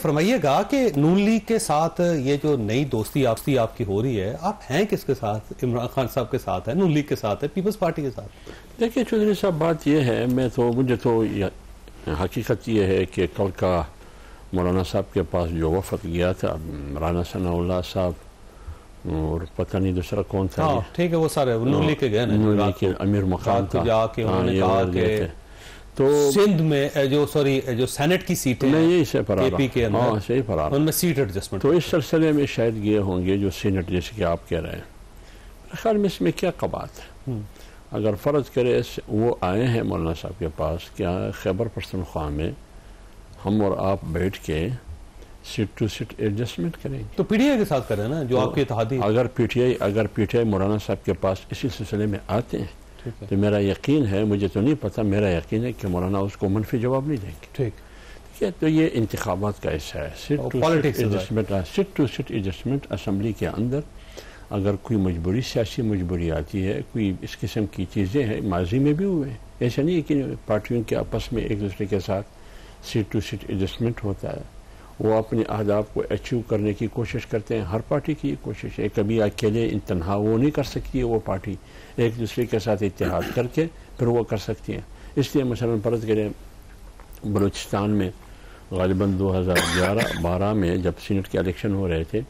فرمائیے گا کہ نون لیگ کے ساتھ یہ جو نئی دوستی آپ کی ہو رہی ہے، آپ ہیں کس کے ساتھ؟ عمران خان صاحب کے ساتھ ہے، نون لیگ کے ساتھ ہے، پیپلز پارٹی کے ساتھ؟ دیکھیے چودھری صاحب، بات یہ ہے، مجھے تو حقیقت یہ ہے کہ کل کا مولانا صاحب کے پاس جو وفد گیا تھا، رانا ثناء اللہ صاحب اور پتہ نہیں دوسرا کون تھا، ٹھیک ہے، وہ سارے نون لیگ کے گئے نا، نون لیگ کے امیر مقام تھا، جا کے انہوں نے کہا کہ تو سندھ میں جو سینٹ کی سیٹیں ہیں پی کے اندر، صحیح فرار ان میں سیٹ ایڈجسٹمنٹ، تو اس سلسلے میں شاید یہ ہوں گے جو سینٹ جیسے کہ آپ کہہ رہے ہیں. میرے خیال میں اس میں کیا قبات ہے؟ اگر فرض کرے وہ آئے ہیں مولانا صاحب کے پاس، کیا خیبر پختونخوا میں ہم اور آپ بیٹھ کے سیٹ ٹو سیٹ ایڈجسٹمنٹ کریں گے؟ تو پی ٹی آئی کے ساتھ کریں نا، جو آپ کے اتحادی. اگر پی ٹی آئی مولانا صاحب کے پاس اسی سلسلے میں آتے ہیں تو میرا یقین ہے، مجھے تو نہیں پتا، میرا یقین ہے کہ مولانا اس کو منفی جواب نہیں دیں گے. ٹھیک ہے، تو یہ انتخابات کا حصہ ہے. Seat to seat adjustment assembly کے اندر اگر کوئی مجبوری، سیاسی مجبوری آتی ہے، کوئی اس قسم کی چیزیں ہیں، ماضی میں بھی ہوئے ہیں. ایسا نہیں ہے کہ پارٹیوں کے آپس میں ایک دوسرے کے ساتھ سیٹ ٹو سیٹ ایڈجسٹمنٹ ہوتا ہے. وہ اپنے اہداف کو اچیو کرنے کی کوشش کرتے ہیں. ہر پارٹی کی یہ کوشش ہے. کبھی اکیلے تنہا وہ نہیں کر سکتی ہے، وہ پارٹی ایک دوسرے کے ساتھ اتحاد کر کے پھر وہ کر سکتی ہیں. اس لیے مثلاً فرض کریں بلوچستان میں غالباً 2011-12 میں جب سینٹ کے الیکشن ہو رہے تھے،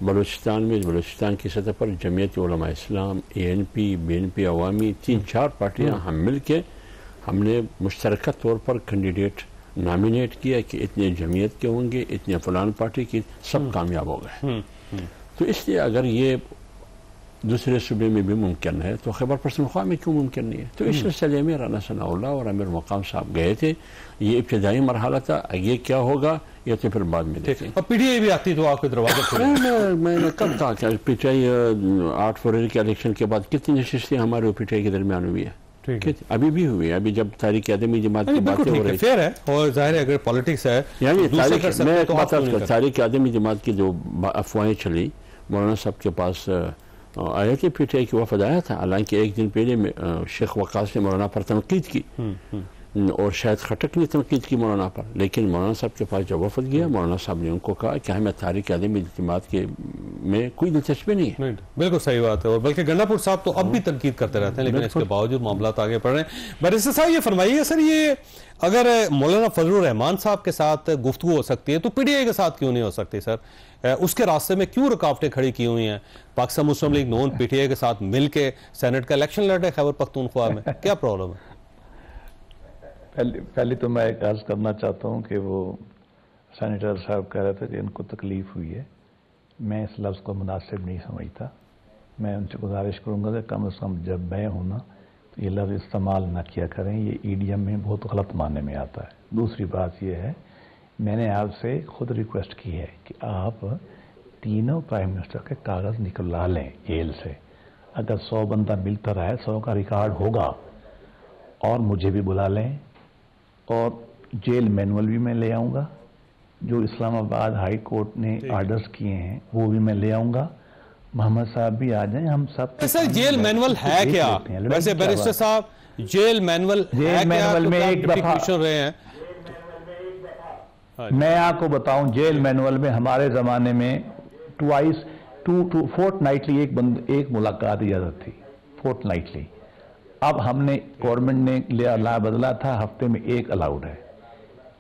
بلوچستان کی سطح پر جمعیت علماء اسلام، ANP، BNP عوامی، 3-4 پارٹیاں ہم مل کے ہم نے مشترکہ طور پر کینڈیڈیٹ نامینیٹ کیا کہ اتنے جمعیت کے ہوں گے، اتنے فلان پارٹی کی، سب کامیاب ہو گئے. تو اس لیے اگر یہ دوسرے صوبے میں بھی ممکن ہے تو خیبر پختونخوا میں کیوں ممکن نہیں ہے؟ تو اس سلسلے میں رانا ثناء اللہ اور امیر مقام صاحب گئے تھے. یہ ابتدائی مرحلہ تھا. یہ کیا ہوگا یہ تو پھر بعد میں دیکھیں. اور پی ٹی آئی بھی آتی تو آپ کے دروازے کھلے. میں نے کب کہا کہ پی ٹی آئی 8 فروری کے الیکشن کے بعد کتنی نشستیں ہمارے پی ٹی آئی کے درمیان ہوئی ہے؟ ابھی بھی ہوئی ہے. ابھی جب تحریک عدمی جماعت کی باتیں ہو رہی ہے اور ظاہر ہے اگر پالیٹکس ہے، یعنی تحریک عدمی جماعت کی جو افواہیں چلی، مولانا صاحب کے پاس آیا کہ پی ٹی آئی کی وفد آیا تھا. حالانکہ ایک دن پہلے شیخ وقاص نے مولانا پر تنقید کی اور شاید خٹک نے تنقید کی مولانا پر، لیکن مولانا صاحب کے پاس جب وفد گیا، مولانا صاحب نے ان کو کہا کہ ہمیں تحریک عدمی جماعت کے میں کوئی دلچسپی نہیں ہے. بالکل صحیح بات ہے. اور بلکہ گنڈا پور صاحب تو اب بھی تنقید کرتے رہتے ہیں، لیکن اس کے باوجود معاملات آگے بڑھ رہے ہیں. بیرسٹر صاحب یہ فرمائیے سر، یہ اگر مولانا فضل الرحمان صاحب کے ساتھ گفتگو ہو سکتی ہے تو پی ٹی آئی کے ساتھ کیوں نہیں ہو سکتی سر؟ اس کے راستے میں کیوں رکاوٹیں کھڑی کی ہوئی ہیں؟ Pakistan Muslim League Noon P T I کے ساتھ مل کے سینٹ کا الیکشن لڑ رہے خیبر پختونخوا میں، کیا پرابلم ہے؟ پہلے تو میں ایک عرض کرنا چاہتا ہوں کہ وہ سینیٹر صاحب کہہ رہے تھے کہ ان کو تکلیف ہوئی ہے. میں اس لفظ کو مناسب نہیں سمجھتا. میں ان سے گزارش کروں گا کہ کم از کم جب میں ہوں نا تو یہ لفظ استعمال نہ کیا کریں. یہ ایڈیم میں بہت غلط معنی میں آتا ہے. دوسری بات یہ ہے، میں نے آپ سے خود ریکویسٹ کی ہے کہ آپ تینوں پرائم منسٹر کے کاغذ نکلوا لیں جیل سے. اگر 100 بندہ ملتا رہا ہے، 100 کا ریکارڈ ہوگا. اور مجھے بھی بلا لیں، اور جیل مینول بھی میں لے آؤں گا. جو اسلام آباد ہائی کورٹ نے آرڈرز کیے ہیں وہ بھی میں لے آؤں گا. محمد صاحب بھی آ جائیں. ہم سب سر جیل مینول ہے کیا ویسے بیرسٹر صاحب؟ جیل مینول میں ایک دفعہ رہے ہیں. میں آپ کو بتاؤں، جیل مینول میں ہمارے زمانے میں فورٹ نائٹلی ایک ملاقات اجازت تھی، فورٹ نائٹلی. اب ہم نے گورنمنٹ نے لا بدلا تھا، ہفتے میں ایک الاؤڈ ہے.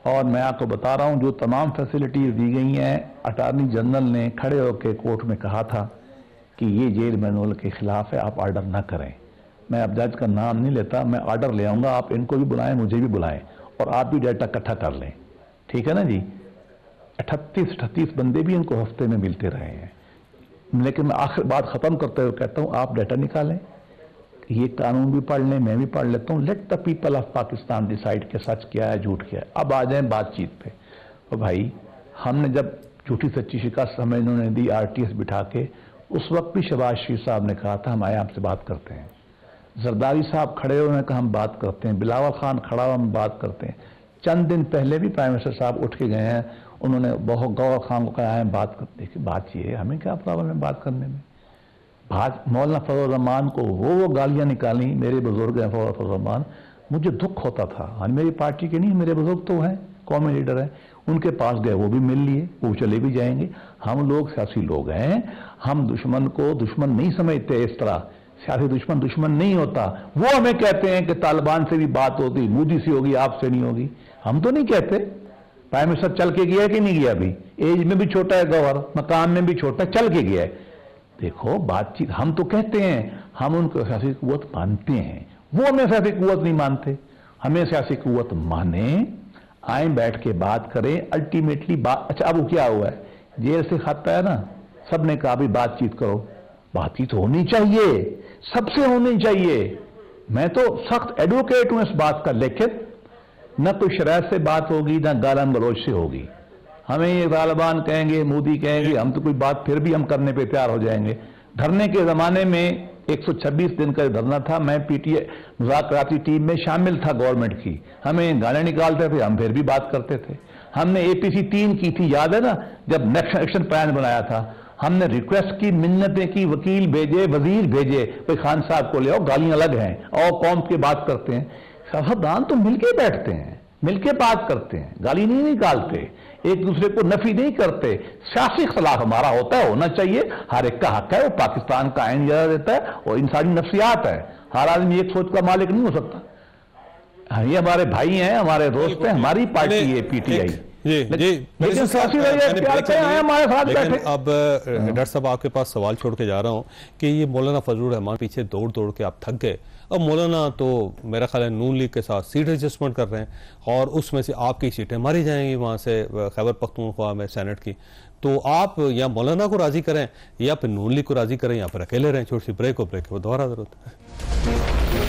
اور میں آپ کو بتا رہا ہوں جو تمام فیسلٹیز دی گئی ہیں، اٹارنی جنرل نے کھڑے ہو کے کورٹ میں کہا تھا کہ یہ جیل مینول کے خلاف ہے، آپ آرڈر نہ کریں. میں اب جج کا نام نہیں لیتا، میں آرڈر لے آؤں گا. آپ ان کو بھی بلائیں، مجھے بھی بلائیں، اور آپ بھی ڈیٹا اکٹھا کر لیں. ٹھیک ہے نا جی؟ 38 بندے بھی ان کو ہفتے میں ملتے رہے ہیں. لیکن میں آخر بات ختم کرتے ہوئے کہتا ہوں، آپ ڈیٹا نکالیں، یہ قانون بھی پڑھ لیں، میں بھی پڑھ لیتا ہوں. Let the people of Pakistan decide کہ سچ کیا ہے جھوٹ کیا ہے. اب آ جائیں بات چیت پہ. اور بھائی ہم نے جب جھوٹی سچی شکست ہمیں انہوں نے دی RTS بٹھا کے، اس وقت بھی شہباز شریف صاحب نے کہا تھا ہم آئے آپ سے بات کرتے ہیں. زرداری صاحب کھڑے ہوئے کہ ہم بات کرتے ہیں. بلاول خان کھڑا ہوا ہم بات کرتے ہیں. چند دن پہلے بھی پرائم منسٹر صاحب اٹھ کے گئے ہیں، انہوں نے بہت گور خان کو کہا ہے بات کرتے. دیکھیں بات یہ ہے، ہمیں کیا پرابلم ہے بات کرنے میں. مولانا فضل الرحمان کو وہ گالیاں نکالیں، میرے بزرگ ہیں فضل الرحمان، مجھے دکھ ہوتا تھا. میری پارٹی کے نہیں، میرے بزرگ تو ہیں، قومی لیڈر ہیں. ان کے پاس گئے وہ بھی مل لیے, وہ چلے بھی جائیں گے. ہم لوگ سیاسی لوگ ہیں, ہم دشمن کو دشمن نہیں سمجھتے. اس طرح سیاسی دشمن نہیں ہوتا. وہ ہمیں کہتے ہیں کہ طالبان سے بھی بات ہوتی, مودی سے ہوگی, آپ سے نہیں ہوگی. ہم تو نہیں کہتے. پرائم منسٹر چل کے گیا ہے کہ نہیں گیا؟ ابھی ایج میں بھی چھوٹا ہے گوہر, مقام میں بھی چھوٹا ہے, چل کے گیا ہے. دیکھو بات چیت ہم تو کہتے ہیں, ہم ان کو سیاسی قوت مانتے ہیں, وہ ہمیں سیاسی قوت نہیں مانتے. ہمیں سیاسی قوت مانیں, آئیں بیٹھ کے بات کریں. الٹیمیٹلی بات, اچھا اب وہ کیا ہوا ہے, جیل سے خط آیا نا, سب نے کہا بھی بات چیت کرو. بات چیت ہونی چاہیے, سب سے ہونی چاہیے. میں تو سخت ایڈوکیٹ ہوں اس بات کا, لیکن نہ کوئی شرائط سے بات ہوگی نہ گالن گلوچ سے ہوگی. ہمیں یہ طالبان کہیں گے, مودی کہیں گے, ہم تو کوئی بات پھر بھی ہم کرنے پہ تیار ہو جائیں گے. دھرنے کے زمانے میں 126 دن کا دھرنا تھا, میں پی ٹی اے مذاکراتی ٹیم میں شامل تھا گورنمنٹ کی. ہمیں گانے نکالتے تھے, ہم پھر بھی بات کرتے تھے. ہم نے اے پی سی 3 کی تھی, یاد ہے نا, جب نیکسٹ ایکشن پلان بنایا تھا. ہم نے ریکویسٹ کی, منتیں کی, وکیل بھیجے, وزیر بھیجے, کوئی خان صاحب کو لے آؤ, گالیاں الگ ہیں, اور قوم کی بات کرتے ہیں. سیاستدان تو مل کے بیٹھتے ہیں, مل کے بات کرتے ہیں, گالی نہیں نکالتے, ایک دوسرے کو نفی نہیں کرتے. سیاسی اختلاف ہمارا ہوتا ہے, ہونا چاہیے, ہر ایک کا حق ہے, وہ پاکستان کا آئین اجازت دیتا ہے, اور انسانی نفسیات ہے. ہر آدمی ایک سوچ کا مالک نہیں ہو سکتا. یہ ہمارے بھائی ہیں, ہمارے دوست ہیں, ہماری پارٹی ہے پی ٹی آئی. لیکن اب ڈاکٹر صاحب آپ کے پاس سوال چھوڑ کے جا رہا ہوں کہ یہ مولانا فضل الرحمان پیچھے دوڑ دوڑ کے آپ تھک گئے. اب مولانا تو میرا خیال ہے نون لیگ کے ساتھ سیٹ ایڈجسٹمنٹ کر رہے ہیں, اور اس میں سے آپ کی سیٹیں ماری جائیں گی وہاں سے خیبر پختونخوا میں سینٹ کی. تو آپ یا مولانا کو راضی کریں, یا پھر نون لیگ کو راضی کریں, یا پھر اکیلے رہیں. چھوٹی سی بریک ہو, بریک وہ دوبارہ ضرورت ہے.